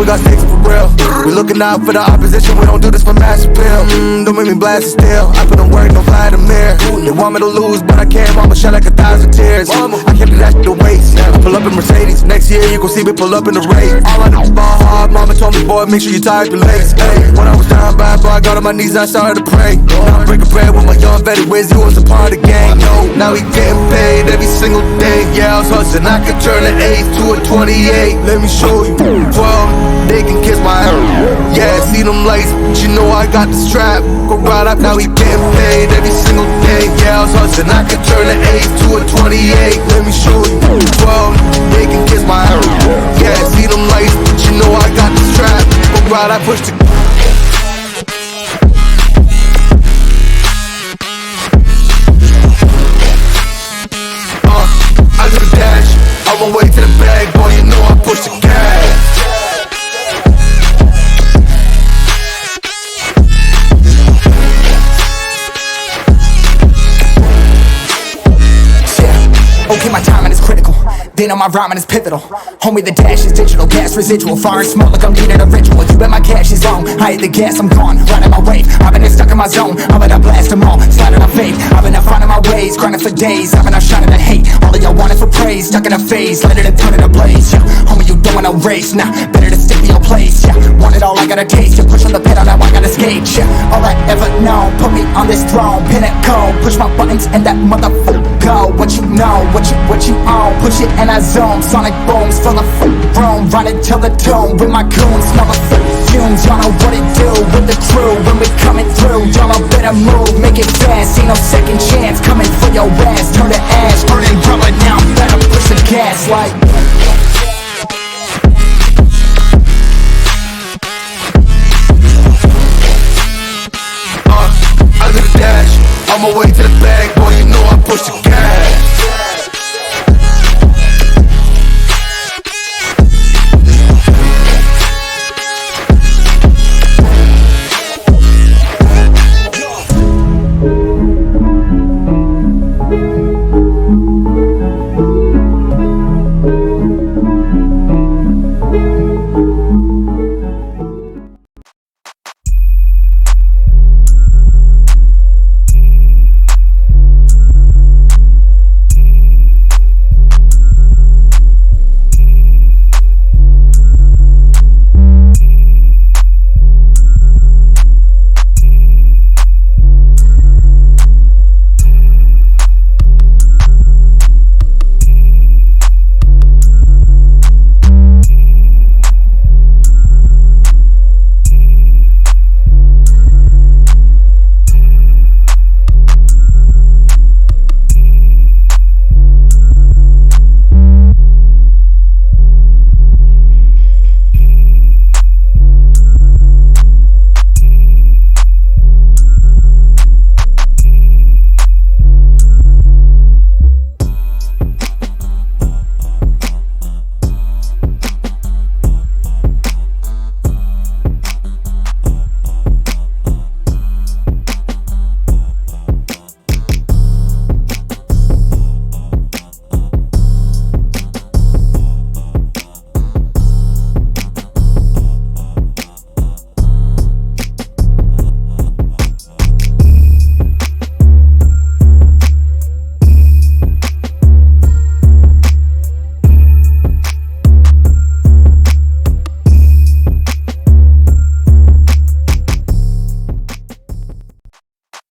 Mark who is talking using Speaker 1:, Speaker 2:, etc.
Speaker 1: got stakes for real. We looking out for the opposition, we don't do this for mass appeal. Don't make me blast it still, I put in work, no Vladimir. They want me to lose, but I can't, mama, shed like 1,000 tears. I can't do that shit to waste. I pull up in Mercedes, next year you gon' see me pull up in the race. All I do is ball hard, mama told me, boy, make sure you tie up your legs. Hey, when I was down bad, boy, I got on my knees, I started to pray. Now I'm breaking bread with my young Betty Wiz, you was a part of the gang. No, now we getting paid every single day. Yeah, I was hustling, I could turn an 8 to a 28. Let me show you, 12, they can kiss my ass. Yeah, see them lights, but you know I got the strap. Go right up, now we getting paid every single day. Yeah, I was hustling, I could turn an 8 to a 28. Let me show you, 12, they can kiss my ass. Yeah, see them lights, but you know I got the strap. Go right, I push the I took a dash, on my way to the bag, boy, you know I push the gas.
Speaker 2: Okay, my timing is critical. They know my rhyming is pivotal. Homie, the dash is digital, gas residual. Fire and smoke like I'm needing a ritual. You bet my cash is on. I hit the gas, I'm gone. Riding my wave. I've been stuck in my zone. I'm gonna blast them all. Sliding on fade. I've been out finding my ways. Grinding for days. I've been out shining the hate. All of y'all wanted for praise. Stuck in a phase. Let it and turn it a blaze. Yeah, homie, you don't want no race. Nah, better to stick to your place. Yeah, want it all, I gotta taste. You push on the pedal, now I gotta skate. Yeah, all I ever know. Put me on this throne. Pinnacle. Push my buttons and that motherfucker go. What you know, what you own. Push it and I zone. Sonic booms full of room. Running till the dome with my goons. Smell the fumes. Y'all know what it do with the crew when we coming through. Y'all know better move, make it fast. Ain't no second chance coming for your ass. Turn to ash, burning rubber now. Better push the gas like.
Speaker 1: I took a dash, on my way to the